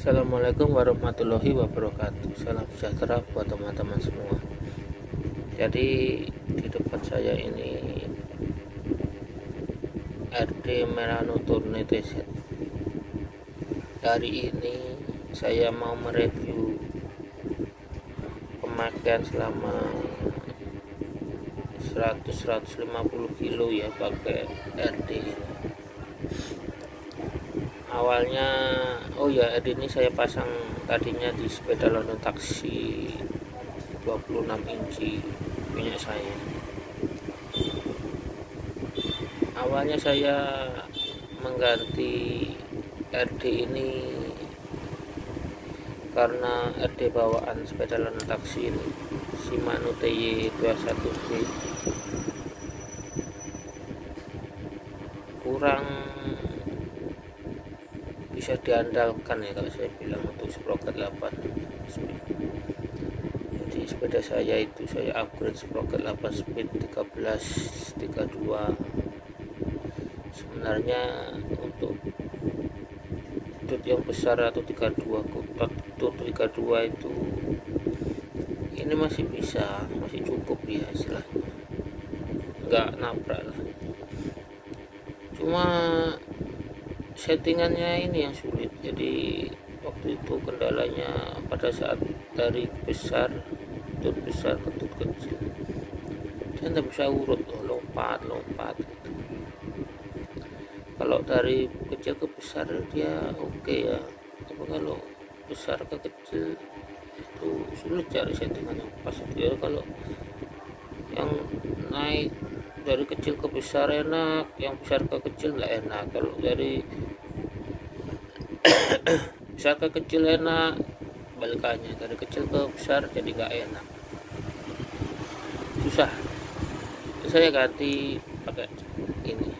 Assalamualaikum warahmatullahi wabarakatuh. Salam sejahtera buat teman-teman semua. Jadi di depan saya ini RD Melano Tourne TZ. Hari ini saya mau mereview pemakaian selama 100-150 kilo ya pakai RD ini. Awalnya RD ini saya pasang tadinya di sepeda London taksi 26 inci punya saya. Awalnya saya mengganti RD ini karena RD bawaan sepeda London taksi ini Shimano TY21B kurang bisa diandalkan ya kalau saya bilang untuk sprocket 8 speed. Jadi sepeda saya itu saya upgrade sprocket 8 speed 1332. Sebenarnya untuk tut yang besar atau 32 tut 32 itu ini masih bisa, masih cukup ya istilahnya, nggak nabrak lah. Cuma settingannya ini yang sulit. Jadi waktu itu kendalanya pada saat dari besar tut besar ke tut kecil dia tidak bisa urut loh, lompat gitu. Kalau dari kecil ke besar dia oke ya, tapi kalau besar ke kecil itu sulit cari settingan yang pas. Dia kalau yang naik dari kecil ke besar enak, yang besar ke kecil nggak enak. Kalau dari besar ke kecil enak, balikannya dari kecil ke besar jadi nggak enak, susah. Saya ganti pakai ini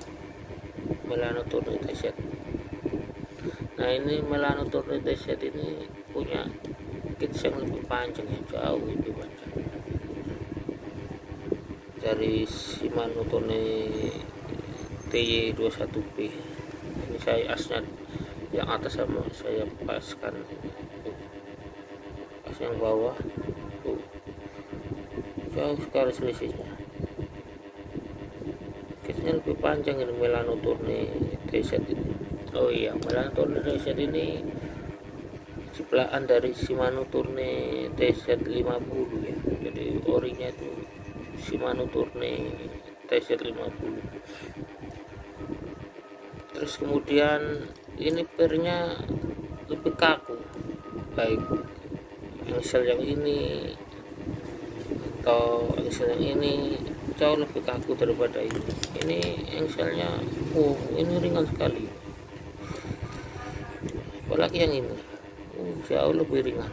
Melano Tourne TZ. Nah ini Melano Tourne TZ ini punya kit yang lebih panjang, yang jauh lebih panjang dari Shimano Tourne TY21B. Ini saya asnya yang atas sama saya paskan pas yang bawah tuh jauh sekali selisihnya. Kitnya lebih panjang ini Melano Tourne TZ ini. Oh iya, Melano Tourne TZ ini ciptaan dari Shimano Tourne TZ50 ya. Jadi orinya itu Shimano Tourne TZ50. Terus kemudian ini pernya lebih kaku, baik engsel yang ini atau engsel yang ini jauh lebih kaku daripada ini. Ini engselnya ini ringan sekali, apalagi yang ini jauh lebih ringan.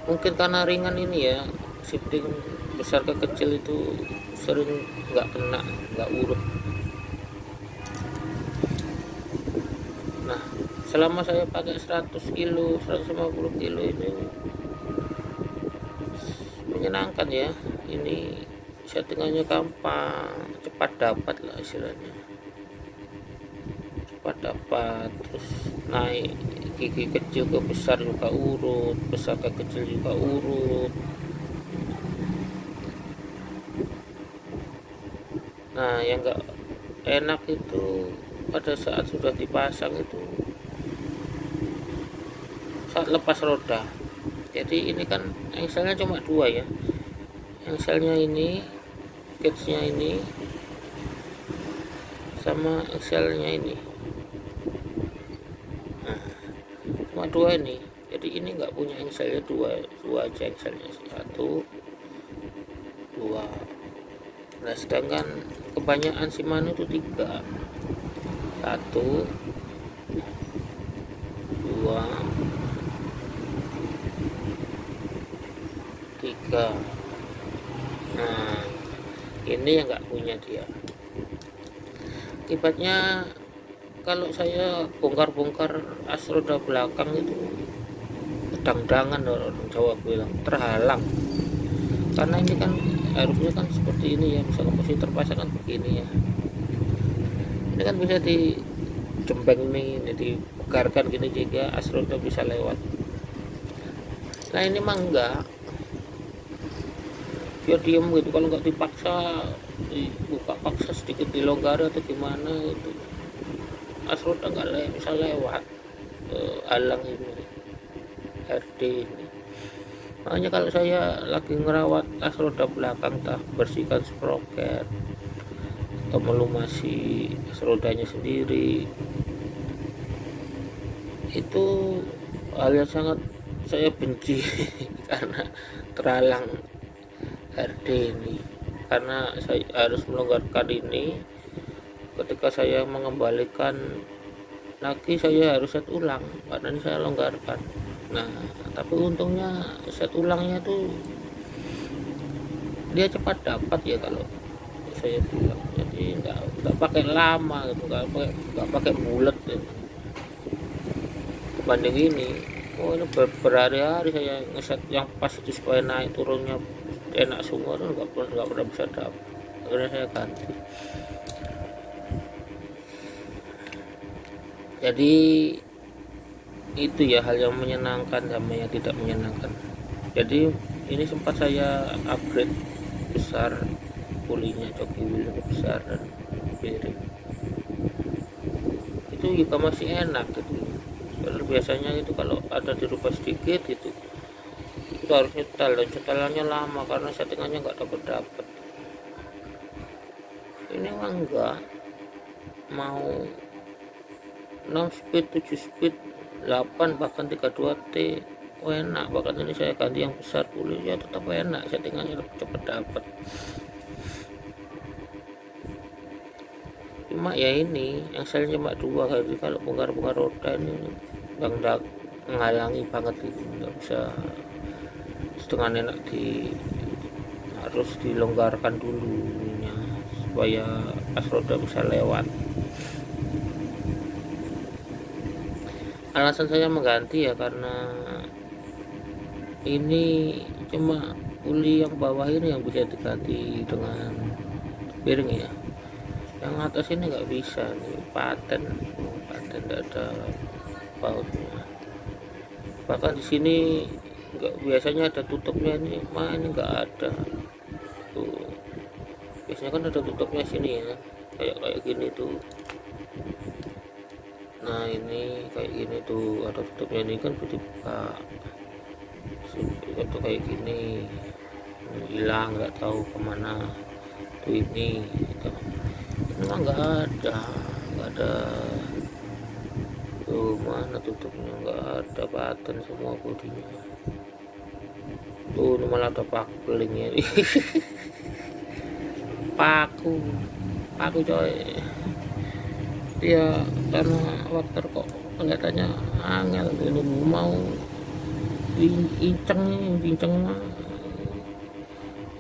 Mungkin karena ringan ini ya, shifting besar ke kecil itu sering nggak kena, nggak urut. Nah selama saya pakai 100 kilo 150 kilo ini menyenangkan ya. Ini settingannya gampang, cepat dapat lah istilahnya, cepat dapat. Terus naik gigi kecil ke besar juga urut, besar ke kecil juga urut. Nah yang enggak enak itu pada saat sudah dipasang itu saat lepas roda. Jadi ini kan engselnya cuma dua ya, engselnya ini, catchnya ini, sama engselnya ini. Nah cuma dua ini, jadi ini nggak punya engselnya dua aja engselnya, satu dua. Nah sedangkan kebanyakan Shimano itu tiga, satu dua tiga. Nah ini yang nggak punya dia. Akibatnya kalau saya bongkar as roda belakang itu pedang-pedangan, orang Jawa bilang terhalang. Karena ini kan harusnya kan seperti ini ya, misalnya posisi terpasang kan begini ya. Ini kan bisa jembeng nih, jadi bukarkan gini juga as roda bisa lewat. Nah ini mah enggak, dia diem gitu, kalau nggak dipaksa dibuka paksa sedikit dilonggar atau gimana itu as roda nggak bisa lewat, alang ini RD ini. Makanya kalau saya lagi ngerawat as roda belakang, tak bersihkan sproket atau melumasi as rodanya sendiri, itu hal yang sangat saya benci karena terhalang RD ini, karena saya harus melonggarkan ini. Ketika saya mengembalikan lagi saya harus set ulang karena ini saya longgarkan. Nah tapi untungnya set ulangnya tuh dia cepat dapat ya kalau saya bilang, jadi nggak pakai lama gitu, nggak pakai bulat ya. Dibanding ini, oh ini berhari-hari saya ngeset yang pas itu supaya naik turunnya enak semua, tuh nggak pernah bisa dapat. Akhirnya saya ganti. Jadi itu ya hal yang menyenangkan sama yang tidak menyenangkan. Jadi ini sempat saya upgrade besar pulinya, coki wheel besar dan bearing itu juga masih enak gitu. Kalau biasanya itu kalau ada dirubah sedikit itu harus nyetel, dan nyetelannya lama karena settingannya nggak dapat. Ini mah enggak, mau 6 speed, 7 speed, 8 bahkan 32T enak. Bahkan ini saya ganti yang besar pulih ya tetap enak, settingannya lebih cepat dapat. Cuma ya ini yang selnya cuma 2, jadi kalau bongkar-bongkar roda ini yang menghalangi banget gitu, nggak bisa setengah enak, harus dilonggarkan dulu ininya supaya pas roda bisa lewat. Alasan saya mengganti ya karena ini cuma puli yang bawah ini yang bisa diganti dengan bearing ya, yang atas ini nggak bisa nih, paten tidak ada bautnya. Bahkan di sini nggak, biasanya ada tutupnya, ini ini nggak ada tuh. Biasanya kan ada tutupnya sini ya, kayak gini tuh. Nah ini kayak gini tuh ada tutupnya, ini kan dibuka itu kayak gini, hilang nggak tahu kemana tuh ini mah nggak ada tuh, mana tutupnya nggak ada, paten semua bodinya tuh. Ini malah ada paklingnya paku coy ya, karena water kok kelihatannya angel ini mau cincang mah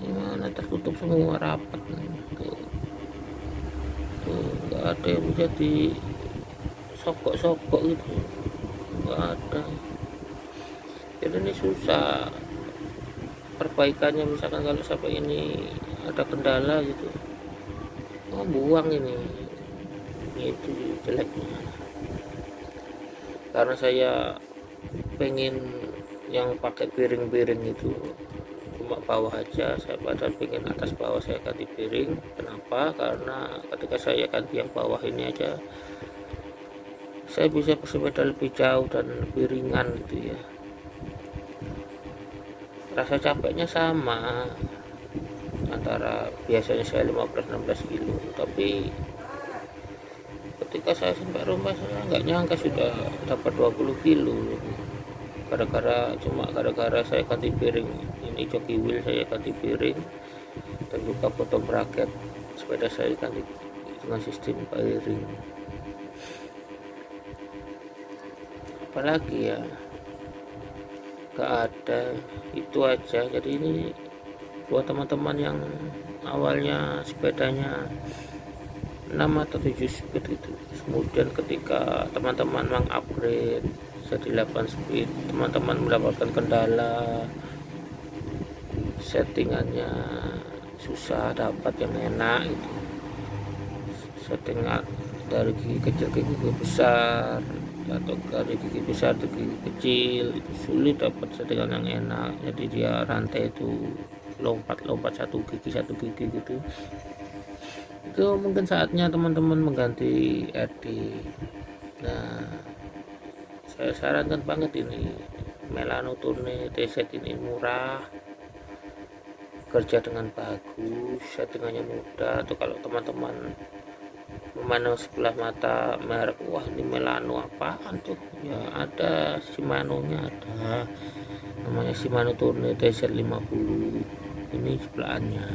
gimana, tertutup semua rapat tuh nggak ada yang bisa di sokok gitu, nggak ada. Jadi ini susah perbaikannya, misalkan kalau sampai ini ada kendala gitu, buang ini itu jeleknya. Karena saya pengen yang pakai piring itu cuma bawah aja, saya padahal pengen atas bawah saya ganti piring. Kenapa? Karena ketika saya ganti yang bawah ini aja saya bisa bersepeda lebih jauh dan lebih ringan gitu ya, rasa capeknya sama antara biasanya saya 15-16 kilo, tapi ketika saya sampai rumah saya nggak nyangka sudah dapat 20 kilo gara-gara saya ganti piring ini, joki wheel saya ganti piring, dan juga potong bracket sepeda saya ganti dengan sistem piring. Apalagi ya, nggak ada, itu aja. Jadi ini buat teman-teman yang awalnya sepedanya 6 atau 7 speed gitu, kemudian ketika teman-teman mengupgrade jadi 8 speed, teman-teman mendapatkan kendala settingannya susah dapat yang enak gitu, settingan dari gigi kecil ke gigi besar atau dari gigi besar ke gigi kecil, itu sulit dapat settingan yang enak. Jadi dia rantai itu lompat satu gigi gitu. Itu mungkin saatnya teman-teman mengganti RD. Nah, saya sarankan banget ini Melano Tourne T-set ini murah, kerja dengan bagus, settingannya mudah. Atau kalau teman-teman memandang sebelah mata merek, wah ini Melano apaan tuh, ya ada Shimano nya, ada namanya Shimano Tourne T-set 50, ini sebelahannya.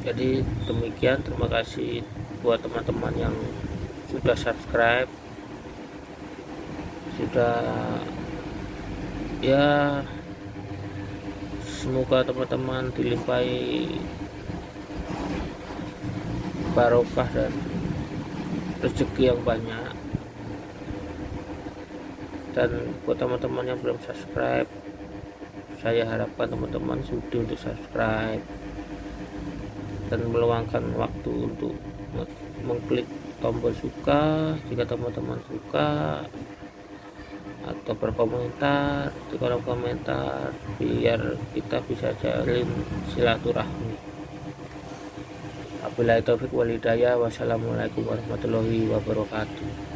Jadi demikian, terima kasih buat teman-teman yang sudah subscribe, sudah, ya semoga teman-teman dilimpahi barokah dan rezeki yang banyak. Dan buat teman-teman yang belum subscribe, saya harapkan teman-teman sudi untuk subscribe dan meluangkan waktu untuk mengklik tombol suka jika teman-teman suka, atau berkomentar di kolom komentar biar kita bisa jalin silaturahmi. Wabillahi taufik wal hidayah. Wassalamualaikum warahmatullahi wabarakatuh.